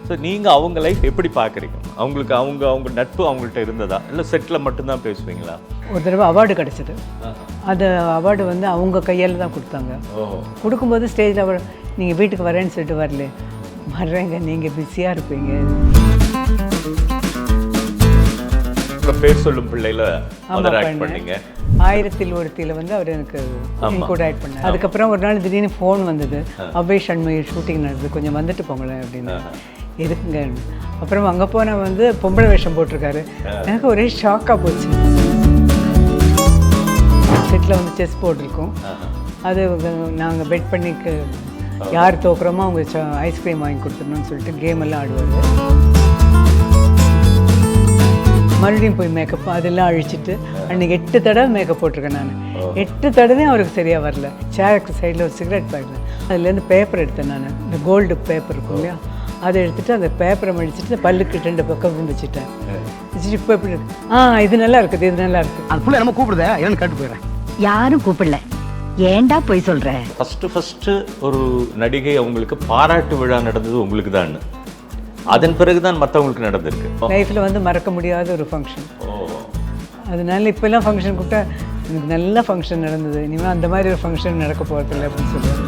So நீங்கள் அவங்க life எப்படி பார்க்குறீங்க? அவங்களுக்கு அவங்க நட்பு அவங்கள்ட்ட இருந்ததா, இல்லை செட்டில் மட்டும்தான் பேசுவீங்களா? ஒரு தடவை அவார்டு கிடச்சிது. அந்த அவார்டு வந்து அவங்க கையால் தான் கொடுத்தாங்க. கொடுக்கும்போது ஸ்டேஜில் அவர் நீங்கள் வீட்டுக்கு வரேன்னு சொல்லிட்டு வரல, வர்றேங்க, நீங்கள் பிஸியாக இருப்பீங்க. பேர் சொல்லும் பிள்ளையில ஆக்ட் பண்ணீங்க. 1000ல் ஒருத்தியில் வந்து அவர் எனக்கு கூட ஆக்ட் பண்ணார். அதுக்கப்புறம் ஒரு நாள் திடீர்னு ஃபோன் வந்தது, அவ்வை சண்முகி ஷூட்டிங் நடக்குது, கொஞ்சம் வந்துட்டு போங்களேன் அப்படின்னு. எதுக்குங்க? அப்புறம் அங்கே போனால் வந்து பொம்பளை வேஷம் போட்டிருக்காரு. எனக்கு ஒரே ஷாக்காக போச்சு. செட்டில் வந்து செஸ் போட்டிருக்கோம். அது நாங்கள் பெட் பண்ணி யார் தோக்குறோமோ அவங்க ஐஸ்கிரீம் வாங்கி கொடுத்துடணும்னு சொல்லிட்டு கேம் எல்லாம் ஆடுவார். மறுபடியும் போய் மேக்கப் அதெல்லாம் அழிச்சிட்டு அன்றைக்கி 8 தடவை மேக்கப் போட்டிருக்கேன் நான். 8 தடவையும் அவருக்கு சரியாக வரல. சேருக்கு சைடில் ஒரு சிகரெட் பாக்கெட், அதுலேருந்து பேப்பர் எடுத்தேன் நான். இந்த கோல்டு பேப்பர் இருக்கும் இல்லையா, அதை எடுத்துகிட்டு அந்த பேப்பரை மடிச்சுட்டு பல்லுக்கு 2 பக்கம் வச்சுட்டேன். வச்சுட்டு இப்போ எப்படி இருக்கு? இது நல்லா இருக்குது, இது நல்லா இருக்குது. அது ஃபுல்லாக நம்ம கூப்பிடுதே என்னன்னு கேட்டு போயிடுறேன். யாரும் கூப்பிடல, ஏன்டா போய் சொல்கிறேன்? ஃபஸ்ட்டு ஒரு நடிகை அவங்களுக்கு பாராட்டு விழா நடந்தது உங்களுக்கு தான். அதன் பிறகுதான் மற்றவங்களுக்கு நடந்திருக்கு. லைஃப்பில் வந்து மறக்க முடியாத ஒரு ஃபங்க்ஷன். அதனால இப்போல்லாம் ஃபங்க்ஷன் கூப்பிட்டா எனக்கு நல்ல ஃபங்க்ஷன் நடந்தது, இனிமேல் அந்த மாதிரி ஒரு ஃபங்க்ஷன் நடக்க போகிறதில்ல அப்படின்னு சொல்லுவாங்க.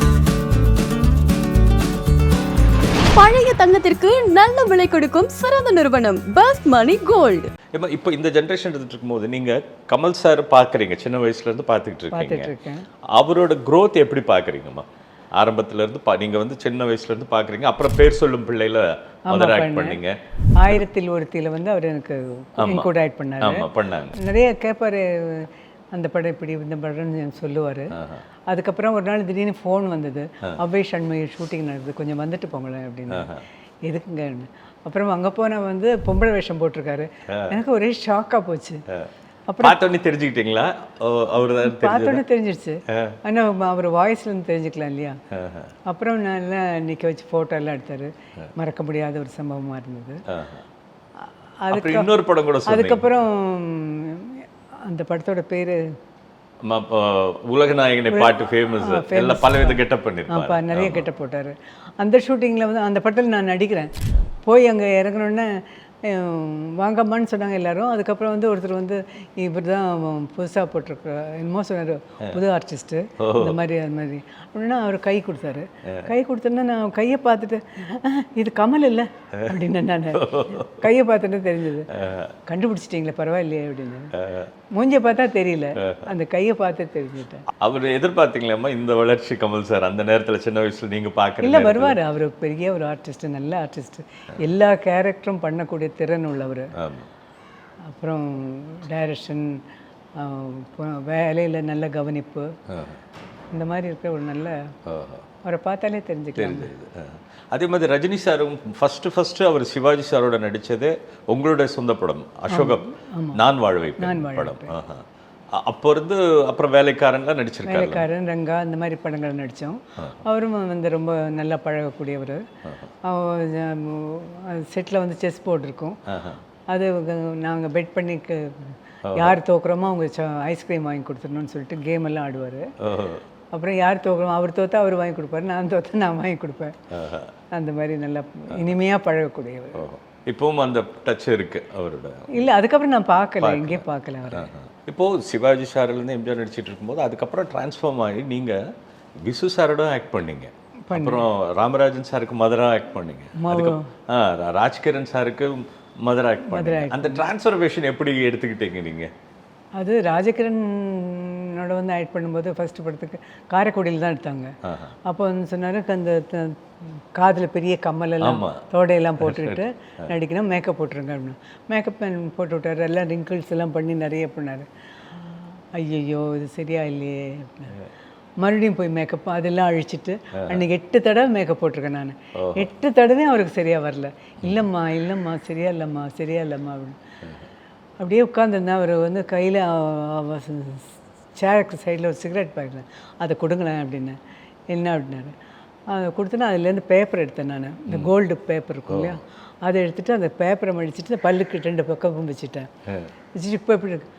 பழைய தங்கத்திற்கு நல்ல விலை கொடுக்கும் சிறந்த நிறுவனம் பெஸ்ட் மணி கோல்டு. இப்போ இந்த ஜென்ரேஷன் எடுத்துட்டு இருக்கும்போது நீங்கள் கமல் சார் பார்க்குறீங்க, சின்ன வயசுலேருந்து பார்த்துக்கிட்டு இருக்கீங்க. அவரோட க்ரோத் எப்படி பார்க்குறீங்கம்மா? ஆரம்பத்திலேருந்து நீங்கள் வந்து சின்ன வயசுலேருந்து பார்க்குறீங்க, அப்புறம் பேர் சொல்லும் பிள்ளையில ஆக்ட் பண்ணீங்க. 1000ல் ஒருத்தியில் வந்து அவர் எனக்கு கூட ஆக்ட் பண்ணாங்க. நிறைய கேட்பார், அந்த படம் இப்படி இந்த படம்னு சொல்லுவார். அதுக்கப்புறம் ஒரு நாள் திடீர்னு ஃபோன் வந்தது, அவ்வை சண்முகி ஷூட்டிங் நடக்குது, கொஞ்சம் வந்துட்டு போங்களேன் அப்படின்னு. எதுக்குங்க? அப்புறம் அங்கே போனால் வந்து பொம்பளை வேஷம் போட்டிருக்காரு. எனக்கு ஒரே ஷாக்காக போச்சு. பார்த்தோன்னே தெரிஞ்சுக்கிட்டீங்களா? அவர் பார்த்தோன்னே தெரிஞ்சிடுச்சு. ஆனால் அவர் வாய்ஸ்லேருந்து தெரிஞ்சுக்கலாம் இல்லையா. அப்புறம் நான் நிற்க வச்சு ஃபோட்டோ எல்லாம் எடுத்தார். மறக்க முடியாத ஒரு சம்பவமாக இருந்தது. இன்னொரு படம் கூட, அதுக்கப்புறம் அந்த படத்தோட பேர் உலக நாயகனை பாட்டு ஃபேமஸ், எல்லாம் பலவித கெட்டப் பண்ணிருப்பாங்க. நிறைய கெட்டப் போட்டார். அந்த ஷூட்டிங்கில் வந்து அந்த படத்தில் நான் நடிக்கிறேன். போய் அங்கே இறங்கணுன்னே வாங்கம்மான்னு சொன்னாங்க எல்லாரும். அதுக்கப்புறம் வந்து ஒருத்தர் வந்து இவர் தான் புதுசாக போட்டிருக்க என்னமோ சொன்னார், புது ஆர்டிஸ்ட்டு, இந்த மாதிரி அது மாதிரி அப்படின்னா அவர் கை கொடுத்தாரு. கை கொடுத்தோன்னா நான் கையை பார்த்துட்டு இது கமல் இல்லை அப்படின்னு. நான் கையை பார்த்துட்டு தெரிஞ்சது, கண்டுபிடிச்சிட்டிங்களே பரவாயில்லையே அப்படின்னு. மூஞ்சியை பார்த்தா தெரியல, அந்த கையை பார்த்து தெரிஞ்சுட்டேன். அவர் எதிர்பார்த்தீங்களா இந்த வளர்ச்சி கமல் சார் அந்த நேரத்தில் சின்ன வயசில் நீங்கள் பார்க்குறீங்க? இல்லை, வருவார். அவர் பெரிய ஒரு ஆர்டிஸ்ட்டு, நல்ல ஆர்டிஸ்ட்டு, எல்லா கேரக்டரும் பண்ணக்கூடிய திறன் உள்ளவர். அப்புறம் டைரக்ஷன், வேலையில் நல்ல கவனிப்பு, இந்த மாதிரி இருக்கிற ஒரு நல்ல, அவரை பார்த்தாலே தெரிஞ்சுக்கலாம். அதே மாதிரி ரஜினி சாரும் ஃபர்ஸ்ட் அவர் சிவாஜி சாரோட நடித்தது உங்களுடைய சொந்த படம் அசோகம், நான் வாழ்வை படம். அப்போ இருந்து அப்புறம் வேலைக்காரன்லாம் நடிச்சிருக்காரு. வேலைக்காரன், ரங்கா, இந்த மாதிரி படங்கள் நடித்தோம். அவரும் வந்து ரொம்ப நல்லா பழகக்கூடியவர். செட்டில் வந்து செஸ் போர்டு இருக்கும், அது நாங்கள் பெட் பண்ணி யார் தோக்குறோமோ அவங்க ஐஸ்கிரீம் வாங்கி கொடுத்துடணும்னு சொல்லிட்டு கேம் எல்லாம் ஆடுவார். அப்புறம் யார் தோக்குறோம், அவர் தோற்றா அவர் வாங்கி கொடுப்பாரு, நான் தோற்றா நான் வாங்கி கொடுப்பேன். அந்த மாதிரி நல்லா இனிமையாக பழகக்கூடியவர். இப்போவும் அந்த டச் இருக்கு அவரோட? இல்லை, அதுக்கப்புறம் நான் பார்க்கல, எங்கேயே பார்க்கல அவர். இப்போது சிவாஜி சாரிலேருந்து எம்ஜிஆர் நடிச்சிட்டு இருக்கும்போது அதுக்கப்புறம் டிரான்ஸ்ஃபார்ம் ஆகி நீங்கள் விசு சாரோட ஆக்ட் பண்ணீங்க. அப்புறம் ராமராஜன் சாருக்கு மதரா ஆக்ட் பண்ணீங்க. ராஜ்கிரண் சாருக்கு மதரா ஆக்ட் பண்ணீங்க. அந்த டிரான்ஸ்ஃபர்மேஷன் எப்படி எடுத்துக்கிட்டீங்க நீங்கள்? அது ராஜகிரனோட வந்து ஆக்ட் பண்ணும்போது ஃபஸ்ட்டு படத்துக்கு காரைக்குடியில் தான் எடுத்தாங்க. அப்போ வந்து சொன்னார், அந்த காதில் பெரிய கம்மலெல்லாம் தோடையெல்லாம் போட்டுக்கிட்டு நடிக்கணும், மேக்கப் போட்டுருங்க அப்படின்னு. மேக்கப் போட்டு விட்டார், எல்லாம் ரிங்கிள்ஸ் எல்லாம் பண்ணி நிறைய பண்ணார். ஐயோ இது சரியா இல்லையே. மறுபடியும் போய் மேக்கப் அதெல்லாம் அழிச்சிட்டு அன்றைக்கி 8 தடவை மேக்கப் போட்டிருக்கேன் நான். 8 தடவையும் அவருக்கு சரியாக வரல. இல்லைம்மா சரியா இல்லைம்மா அப்படின்னு. அப்படியே உட்காந்துருந்தேன். அவர் வந்து கையில் சேருக்கு சைடில் ஒரு சிகரெட் பாக்கெட், அதை கொடுங்களேன் அப்படின்னு. என்ன அப்படின்னாரு. அதை கொடுத்தோன்னா அதுலேருந்து பேப்பர் எடுத்தேன் நான். இந்த கோல்டு பேப்பர் இருக்கும் இல்லையா, அதை எடுத்துகிட்டு அந்த பேப்பரை மடிச்சுட்டு பல்லுக்கு 2 பக்கம் வச்சுட்டேன். வச்சுட்டு இப்போ எப்படி இருக்கு?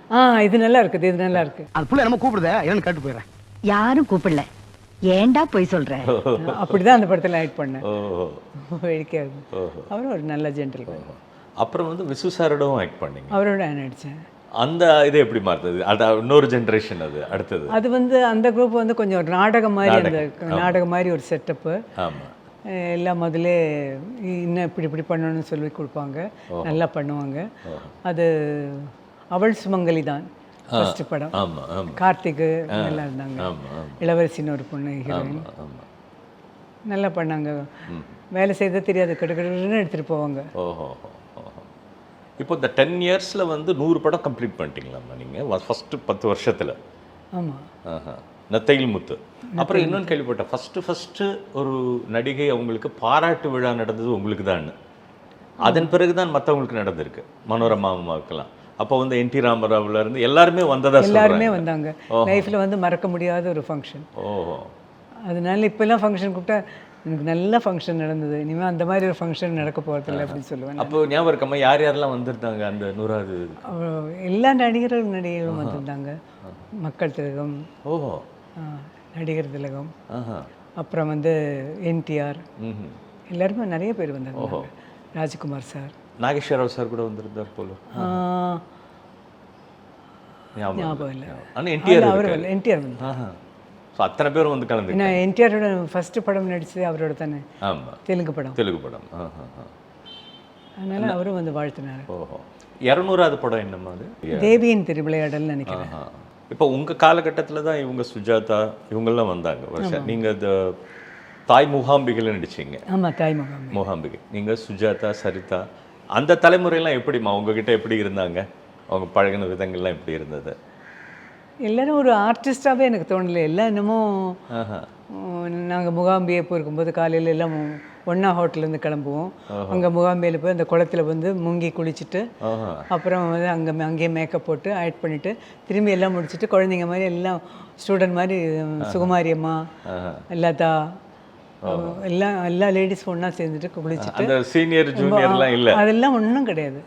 இது நல்லா இருக்குது, இது நல்லா இருக்குது. அது ஃபுல்லாக நம்ம கூப்பிடுதே என்னன்னு கேட்டு போயிடுறேன். யாரும் கூப்பிடல, ஏன்டா போய் சொல்ற? அப்படிதான் அந்த படத்தில் ஆக்ட் பண்ணேன். ஓஹோ. வேடிக்கையாக அவரும் ஒரு நல்ல ஜென்டில். அப்புறம் வந்து விசு சாரோடவும் ஆக்ட் பண்ணீங்க. அவரோட நடித்தேன். அந்த இது எப்படி மாறுது? அது இன்னொரு ஜென்ரேஷன் அது அடுத்தது. அது வந்து அந்த குரூப் வந்து கொஞ்சம் ஒரு நாடகம் மாதிரி, அந்த நாடகம் மாதிரி ஒரு செட்டப்பு. ஆமாம். எல்லாம் முதலே இன்னும் இப்படி பண்ணணும்னு சொல்லி கொடுப்பாங்க, நல்லா பண்ணுவாங்க. அது அவள் சுமங்கலி தான் ஃபர்ஸ்ட் படம். ஆமாம் ஆமாம். கார்த்திக்கு நல்லா இருந்தாங்க. ஆமாம் இளவரசின்னு ஒரு பொண்ணு ஹீரோயின். ஆமாம். நல்லா பண்ணாங்க. வேலை செய்த தெரியாது, கடுக்கடுன்னு எடுத்துகிட்டு போவாங்க. ஓஹோ. இப்போ இந்த 10 இயர்ஸில் வந்து 100 படம் கம்ப்ளீட் பண்ணிட்டீங்களாம்மா நீங்கள் ஃபஸ்ட்டு 10 வருஷத்தில்? ஆமாம். நத்தையில் முத்து. அப்புறம் இன்னொன்று கேள்விப்பட்டேன், ஃபஸ்ட்டு ஒரு நடிகை அவங்களுக்கு பாராட்டு விழா நடந்தது உங்களுக்கு தான். அதன் பிறகு தான் மற்றவங்களுக்கு நடந்திருக்கு, மனோரமா அம்மாவுக்கெல்லாம். அப்போ வந்து என்டி ராமராவ்ல இருந்து எல்லாருமே வந்ததா? எல்லாருமே வந்தாங்க. லைஃப்பில் வந்து மறக்க முடியாத ஒரு ஃபங்க்ஷன். ஓஹோ. அதனால இப்போல்லாம் ஃபங்க்ஷன் கூப்பிட்டா எனக்கு நல்ல ஃபங்க்ஷன் நடந்தது, இனிமேல் அந்த மாதிரி ஒரு ஃபங்க்ஷன் நடக்க போகிறதில்ல அப்படின்னு சொல்லுவேன். அப்போ ஞாபகம் இருக்கம்மா யார் யாரெல்லாம் வந்திருந்தாங்க அந்த 100வது? எல்லா நடிகர்களும் வந்திருந்தாங்க. மக்கள் திலகம், ஓஹோ, நடிகர் திலகம், அப்புறம் வந்து என்டிஆர், எல்லாருமே நிறைய பேர் வந்தாங்க. ராஜ்குமார் சார், நாகேஸ்வரராவ் சார் கூட வந்திருந்தார் போல. ஞாபகம் இல்லை. ஆனால் என்டிஆர் வந்து ஸோ அத்தனை பேரும் வந்து கலந்து. நான் என்டிஆரோட ஃபர்ஸ்ட் படம் நடிச்சது அவரோட தானே. ஆமாம், தெலுங்கு படம். அதனால அவரும் வந்து வாழ்த்தினார். ஓஹோ. 200வது படம் என்னம்மா அது? தேவியின் திருவிளையாடல்னு நினைக்கிறேன். இப்போ உங்கள் காலகட்டத்தில் தான் இவங்க சுஜாதா இவங்கெல்லாம் வந்தாங்க வருஷம். நீங்கள் இந்த தாய் மூகாம்பிகையில் நடிச்சிங்க. ஆமாம், தாய் மூகாம்பிகை. நீங்கள் சுஜாதா, சரிதா, அந்த தலைமுறையெல்லாம் எப்படிம்மா உங்ககிட்ட எப்படி இருந்தாங்க? அவங்க பழகின விதங்கள்லாம் எப்படி இருந்தது? எல்லோரும் ஒரு ஆர்டிஸ்டாகவே எனக்கு தோணலை. எல்லாம் என்னமோ நாங்கள் முகாம்பியை போயிருக்கும்போது காலையில் எல்லாம் ஒன்றா ஹோட்டல்லேருந்து கிளம்புவோம். அங்கே முகாம்பியில் போய் அந்த குளத்தில் வந்து முங்கி குளிச்சுட்டு அப்புறம் வந்து அங்கேயே மேக்கப் போட்டு ஆக்ட் பண்ணிவிட்டு திரும்பி எல்லாம் முடிச்சுட்டு குழந்தைங்க மாதிரி எல்லாம் ஸ்டூடெண்ட் மாதிரி சுகுமாரி அம்மா, லதா, எல்லா லேடிஸ் ஒன்றா சேர்ந்துட்டு குளிச்சுட்டு, சீனியர் ஜூனியர்லாம் இல்லை, அதெல்லாம் ஒன்றும் கிடையாது.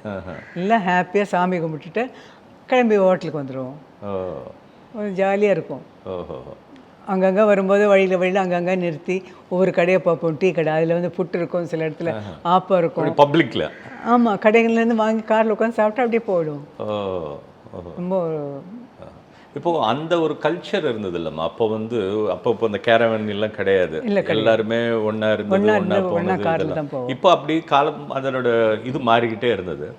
எல்லாம் ஹாப்பியாக சாமி கும்பிட்டுட்டு கிளம்பி ஹோட்டலுக்கு வந்துடுவோம். ஜாலியாக இருக்கும். அங்கங்கே வரும்போது வழியில் அங்கங்கே நிறுத்தி ஒவ்வொரு கடையை பார்ப்போம். டீ கடை, அதில் வந்து புட்டு இருக்கும், சில இடத்துல ஆப்பம் இருக்கும் பப்ளிக்கில். ஆமாம், கடைகள்லேருந்து வாங்கி காரில் உட்காந்து சாப்பிட்டு அப்படியே போயிடும். ரொம்ப இப்போ அந்த ஒரு கல்ச்சர் இருந்தது இல்லைம்மா அப்போ வந்து. அப்போ அந்த கேரவன் எல்லாம் கிடையாது, எல்லாருமே ஒன்றா இருந்தது, ஒன்றா போனது. இப்போ அப்படி காலம் அதனோட இது மாறிக்கிட்டே இருந்தது.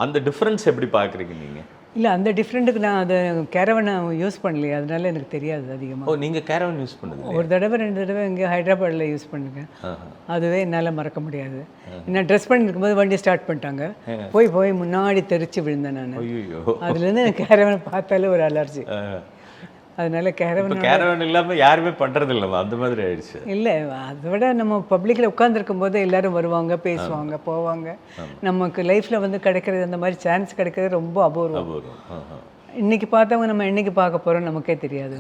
அந்த டிஃப்ரென்ஸ் எப்படி பார்க்குறீங்க நீங்கள்? இல்லை, அந்த டிஃப்ரெண்ட்டுக்கு நான் அதை கேரவனை யூஸ் பண்ணலையே, அதனால எனக்கு தெரியாது அதிகமாக. நீங்கள் கேரவன் யூஸ் பண்ணுது? ஒரு தடவை 2 தடவை இங்கே ஹைதராபாடில் யூஸ் பண்ணுங்க. அதுவே என்னால் மறக்க முடியாது. நான் ட்ரெஸ் பண்ணிருக்கும்போது வண்டி ஸ்டார்ட் பண்ணிட்டாங்க, போய் முன்னாடி தெரிச்சு விழுந்தேன் நான். அதுலேருந்து எனக்கு கேரவனை பார்த்தாலே ஒரு அலர்ஜி. அதனால கேரவன் இல்லாமல் யாருமே பண்ணுறது இல்லைம்மா, அந்த மாதிரி ஆயிடுச்சு. இல்லை, அதை விட நம்ம பப்ளிக்கில் உட்காந்துருக்கும் போது எல்லாரும் வருவாங்க, பேசுவாங்க, போவாங்க. நமக்கு லைஃப்பில் வந்து கிடைக்கிறது, அந்த மாதிரி சான்ஸ் கிடைக்கிறது ரொம்ப அபூர்வம். இன்னைக்கு பார்த்தவங்க நம்ம என்னைக்கு பார்க்க போகிறோம் நமக்கே தெரியாது.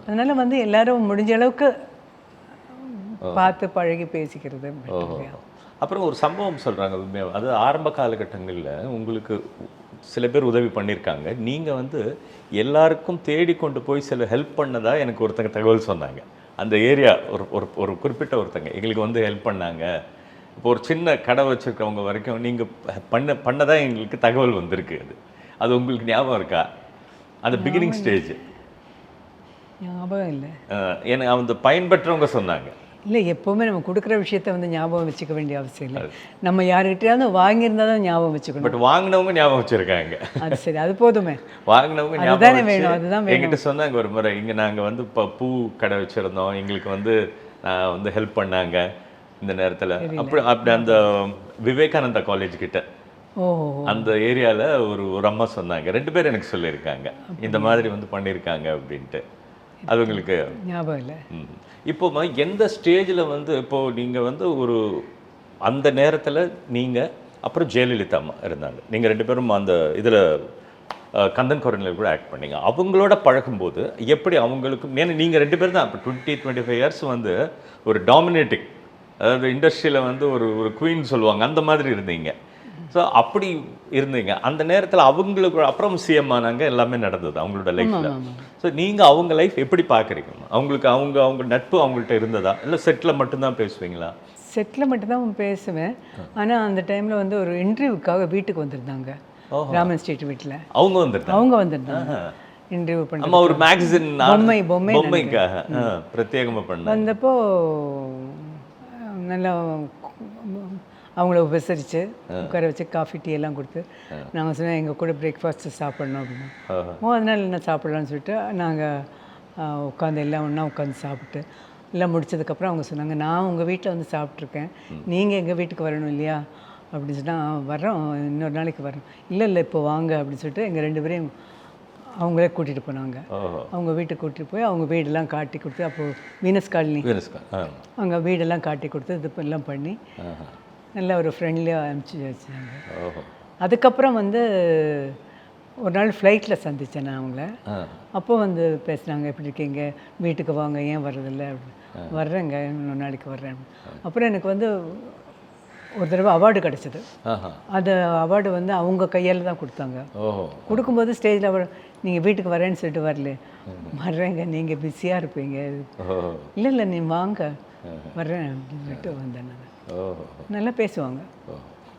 அதனால வந்து எல்லாரும் முடிஞ்ச அளவுக்கு பார்த்து பழகி பேசிக்கிறது. அப்புறம் ஒரு சம்பவம் சொல்கிறாங்க உண்மையாக, அது ஆரம்ப காலகட்டங்களில் உங்களுக்கு சில பேர் உதவி பண்ணியிருக்காங்க, நீங்கள் வந்து எல்லாருக்கும் தேடி கொண்டு போய் சில ஹெல்ப் பண்ணதா எனக்கு ஒருத்தங்க தகவல் சொன்னாங்க. அந்த ஏரியா ஒரு குறிப்பிட்ட ஒருத்தங்க எங்களுக்கு வந்து ஹெல்ப் பண்ணாங்க. இப்போ ஒரு சின்ன கடை வச்சுருக்கவங்க வரைக்கும் நீங்கள் பண்ணதான் எங்களுக்கு தகவல் வந்திருக்கு. அது உங்களுக்கு ஞாபகம் இருக்கா? அந்த பிகினிங் ஸ்டேஜ் ஞாபகம் இல்லை. ஏன்னா அந்த பயன்பெற்றவங்க சொன்னாங்க. இல்லை, எப்போவுமே நம்ம கொடுக்குற விஷயத்த வந்து ஞாபகம் வச்சுக்க வேண்டிய அவசியம் இல்லை. நம்ம யாருக்கிட்டையாவது வாங்கியிருந்தால் தான் ஞாபகம் வச்சுக்கணும். பட் வாங்கினவங்க ஞாபகம் வச்சுருக்காங்க. அது சரி, அது போதுமே. வாங்கினவங்க அதுதானே வேணும், அதுதான் வேணும். என்கிட்ட சொன்னாங்க ஒரு முறை, இங்கே நாங்கள் வந்து இப்போ பூ கடை வச்சுருந்தோம், எங்களுக்கு வந்து வந்து ஹெல்ப் பண்ணாங்க இந்த நேரத்தில். அப்படி அந்த விவேகானந்தா காலேஜ் கிட்ட அந்த ஏரியாவில் ஒரு அம்மா சொன்னாங்க, 2 பேர் எனக்கு சொல்லியிருக்காங்க இந்த மாதிரி வந்து பண்ணியிருக்காங்க அப்படின்ட்டு. அது உங்களுக்கு ஞாபகம் இல்லை. இப்போ எந்த ஸ்டேஜில் வந்து இப்போது நீங்கள் வந்து ஒரு அந்த நேரத்தில் நீங்கள் அப்புறம் ஜெயலலிதா அம்மா இருந்தாங்க, நீங்கள் 2 பேரும் அந்த இதில் கந்தன் கொரனில் கூட ஆக்ட் பண்ணீங்க. அவங்களோட பழகும்போது எப்படி அவங்களுக்கு, ஏன்னா நீங்கள் 2 பேர் தான் இப்போ 20-25 இயர்ஸ் வந்து ஒரு டாமினேட்டிங், அதாவது இண்டஸ்ட்ரியில் வந்து ஒரு குவீன் சொல்லுவாங்க, அந்த மாதிரி இருந்தீங்க. ஸோ அப்படி இருந்தீங்க அந்த நேரத்தில் அவங்களுக்கு அப்புறம் சிஎம் ஆனாங்க, எல்லாமே நடந்தது அவங்களோட லைஃப்பில். ஸோ நீங்கள் அவங்க லைஃப் எப்படி பார்க்குறீங்க? அவங்களுக்கு அவங்க நட்பு அவங்கள்ட்ட இருந்ததா, இல்லை செட்டில் மட்டும்தான் பேசுவீங்களா? செட்டில் மட்டும்தான் பேசுவேன். ஆனால் அந்த டைமில் வந்து ஒரு இன்டர்வியூக்காக வீட்டுக்கு வந்திருந்தாங்க, ராமன் ஸ்ட்ரீட் வீட்டில். அவங்க வந்திருந்தாங்க இன்டர்வியூ பண்ணி. நம்ம ஒரு மேகசின் பொம்மைக்காக பிரத்யேகமாக பண்ண வந்தப்போ நல்லா அவங்கள உபசரித்து உட்கார வச்சு காஃபி டீ எல்லாம் கொடுத்து நாங்கள் சொன்னோம் எங்கள் கூட பிரேக்ஃபாஸ்ட்டு சாப்பிட்ணும் அப்படின்னு. அதனால் என்ன சாப்பிட்லான்னு சொல்லிட்டு நாங்கள் உட்காந்து எல்லாம் ஒன்றா உட்காந்து சாப்பிட்டு எல்லாம் முடிச்சதுக்கப்புறம் அவங்க சொன்னாங்க, நான் உங்கள் வீட்டில் வந்து சாப்பிட்ருக்கேன், நீங்கள் எங்கள் வீட்டுக்கு வரணும் இல்லையா அப்படின்னு சொன்னால், வர்றோம் இன்னொரு நாளைக்கு வரோம். இல்லை இப்போ வாங்க அப்படின்னு சொல்லிட்டு எங்கள் 2 பேரையும் அவங்களே கூட்டிகிட்டு போனாங்க. அவங்க வீட்டுக்கு கூட்டிகிட்டு போய் அவங்க வீடெல்லாம் காட்டி கொடுத்து, அப்போது வீனஸ் காலனி அங்கே வீடெல்லாம் காட்டி கொடுத்து இது எல்லாம் பண்ணி நல்லா ஒரு ஃப்ரெண்ட்லியாக அனுப்பிச்சி வச்சாங்க. அதுக்கப்புறம் வந்து ஒரு நாள் ஃப்ளைட்டில் சந்தித்தேன் நான் அவங்கள. அப்போ வந்து பேசுனாங்க, எப்படி இருக்கீங்க, வீட்டுக்கு வாங்க, ஏன் வர்றதில்லை அப்படின்னு. வர்றேங்க, இன்னொரு நாளைக்கு வர்றேன். அப்புறம் எனக்கு வந்து ஒரு தடவை அவார்டு கிடச்சிது. அந்த அவார்டு வந்து அவங்க கையால் தான் கொடுத்தாங்க. கொடுக்கும்போது ஸ்டேஜில் அவார்டு, நீங்கள் வீட்டுக்கு வரேன்னு சொல்லிட்டு வரல, வர்றேங்க, நீங்கள் பிஸியாக இருப்பீங்க, இல்லை நீ வாங்க வர்றேன் அப்படின்னு சொல்லிட்டு வந்தேன். நான் நல்லா பேசுவாங்க.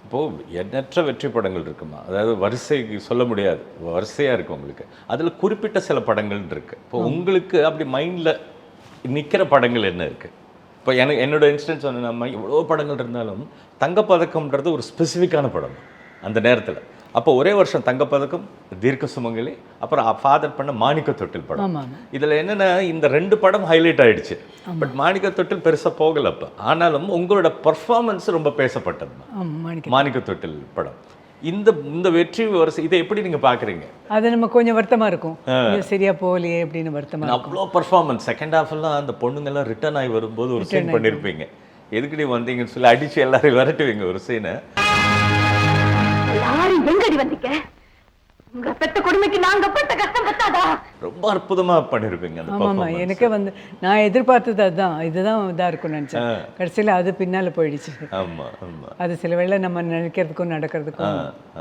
இப்போது எண்ணற்ற வெற்றி படங்கள் இருக்குமா, அதாவது வரிசைக்கு சொல்ல முடியாது, வரிசையாக இருக்குது உங்களுக்கு. அதில் குறிப்பிட்ட சில படங்கள் இருக்குது. இப்போ உங்களுக்கு அப்படி மைண்டில் நிற்கிற படங்கள் என்ன இருக்குது? இப்போ என்னோட இன்ஸ்டன்ஸ் வந்து நம்ம எவ்வளோ படங்கள் இருந்தாலும் தங்கப்பதக்கம்ன்றது ஒரு ஸ்பெசிஃபிக்கான படம் அந்த நேரத்தில். அப்போ ஒரே வருஷம் தங்கப்பதக்கம், தீர்க்க சுமங்கலி, அப்புறம் ஃபாதர் பண்ண மாணிக்க தொட்டில் படம். இதில் என்னென்னா இந்த 2 படம் ஹைலைட் ஆகிடுச்சு. பட் மாணிக்க தொட்டில் பெருசாக போகலை அப்போ. ஆனாலும் உங்களோட பர்ஃபார்மன்ஸ் ரொம்ப பேசப்பட்டது மாணிக்க தொட்டில் படம். இந்த வெற்றி வரிசை இதை எப்படி நீங்கள் பார்க்குறீங்க? அது நம்ம கொஞ்சம் வருத்தமாக இருக்கும், சரியா போகலையே அப்படின்னு வருத்தமாக. அவ்வளோ பர்ஃபார்மன்ஸ் செகண்ட் ஹாஃப்லாம் அந்த பொண்ணுங்கெல்லாம் ரிட்டர்ன் ஆகி வரும்போது ஒரு சீன் பண்ணியிருப்பீங்க, எதுக்கடி வந்தீங்கன்னு சொல்லி அடித்து எல்லாரையும் விரட்டுவீங்க ஒரு சீனை. எங்கடி வந்தீங்க? உங்க பெத்த கொடுமைக்கு நாங்க பட்ட கஷ்டம் பத்தாதா? ரொம்ப அற்புதமாக பண்ணியிருப்பீங்க அந்த ஆமாம். எனக்கு வந்து நான் எதிர்பார்த்தது அதுதான், இதுதான் இதாக இருக்கும்னு நினச்சேன். கடைசியில் அது பின்னால் போயிடுச்சு. ஆமாம் ஆமாம். அது சில வேளை நம்ம நினைக்கிறதுக்கும் நடக்கிறதுக்கும்.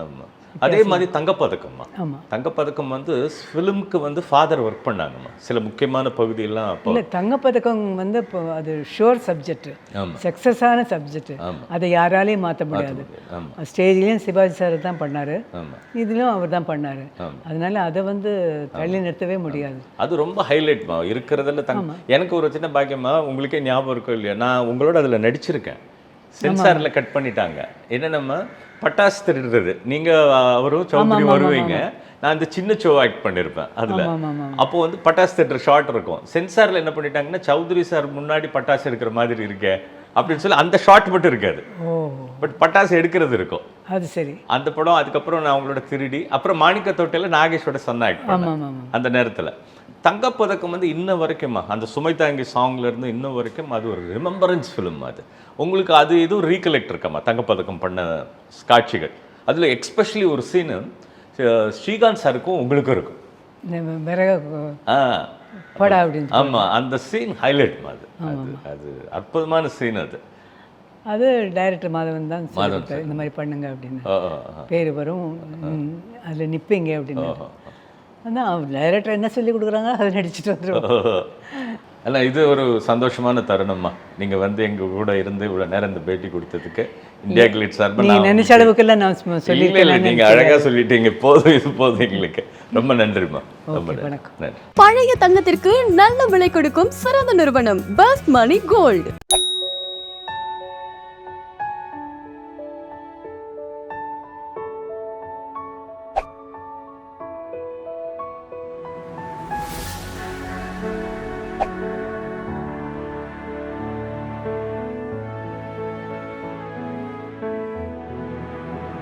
ஆமாம். அதே மாதிரி தங்கப்பதக்கம்மா. தங்கப்பதக்கம் வந்து ஃபிலிமுக்கு வந்து ஃபாதர் ஒர்க் பண்ணாங்கம்மா சில முக்கியமான பகுதியெல்லாம். அப்போ இல்லை, தங்கப்பதக்கம் வந்து இப்போ அது ஷோர் சப்ஜெக்ட், சக்ஸஸான சப்ஜெக்ட், அதை யாராலையும் மாற்ற முடியாது. ஸ்டேஜ்லேயும் சிவாஜி சார் தான் பண்ணார், இதுலையும் அவர் தான் பண்ணார். அதனால அதை வந்து தள்ளி நிறுத்தவே முடியாது. அது ரொம்ப ஹைலைட்மா இருக்கிறதுல. எனக்கு ஒரு சின்ன பாக்கியமா, உங்களுக்கே ஞாபகம் இருக்கும் இல்லையா, நான் உங்களோட அதில் நடிச்சிருக்கேன். சென்சாரில் கட் பண்ணிட்டாங்க. என்னென்னம்மா பட்டாசு திருடுறது, நீங்கள் அவரும் சௌத்ரி வருவீங்க, நான் அந்த சின்ன ஷோ ஆக்ட் பண்ணியிருப்பேன் அதில். அப்போ வந்து பட்டாசு திருடுற ஷார்ட் இருக்கும். சென்சாரில் என்ன பண்ணிட்டாங்கன்னா, சௌத்ரி சார் முன்னாடி பட்டாசு எடுக்கிற மாதிரி இருக்கே அப்படின்னு சொல்லி அந்த ஷார்ட் மட்டும் இருக்காது, பட் பட்டாசு எடுக்கிறது இருக்கும். அது சரி. அந்த படம் அதுக்கப்புறம் நான் அவங்களோட திருடி, அப்புறம் மாணிக்க தொட்டில நாகேஷோட சன் ஆக்ட் பண்ணேன் அந்த நேரத்தில். தங்கப்பதக்கம் வந்து இன்ன வரைக்குமா, அந்த சுமைதாங்கி சாங்ல இருந்து இன்ன வரைக்கும் அது ஒரு ரிமெம்பரன்ஸ் ஃபிலிம். அது உங்களுக்கு அது எதுவும் ரீகலெக்ட் இருக்காமா தங்கப்பதக்கம் பண்ண காட்சிகள்? அதில் எக்ஸ்பெஷலி ஒரு சீனு ஸ்ரீகாந்த் சாருக்கும் உங்களுக்கும் இருக்கும். ஆமாம், அந்த சீன் ஹைலைட். அது அற்புதமான சீன். அது டைரக்டர் மாதவன் தான் இந்த மாதிரி பண்ணுங்க அப்படின்னு பேர் வரும், அதில் நிற்பீங்க அப்படின்னு. அதான் டைரக்டர் என்ன சொல்லி கொடுக்குறாங்க அதை நடிச்சுட்டு வந்துடுவோம். அல்ல, இது ஒரு சந்தோஷமான தருணம்மா. நீங்கள் வந்து எங்கள் கூட இருந்து இவ்வளோ நேரம் இந்த பேட்டி கொடுத்ததுக்கு இந்தியா கிளிட்ஸ் சார்பாக நீங்கள் நினைச்ச அளவுக்குலாம் நான் சொல்லி நீங்கள் அழகாக சொல்லிட்டீங்க. போதும், இது போதும் எங்களுக்கு. ரொம்ப நன்றிம்மா. ரொம்ப நன்றி. பழைய தங்கத்திற்கு நல்ல விலை கொடுக்கும் சிறந்த நிறுவனம் பெஸ்ட் மணி கோல்டு.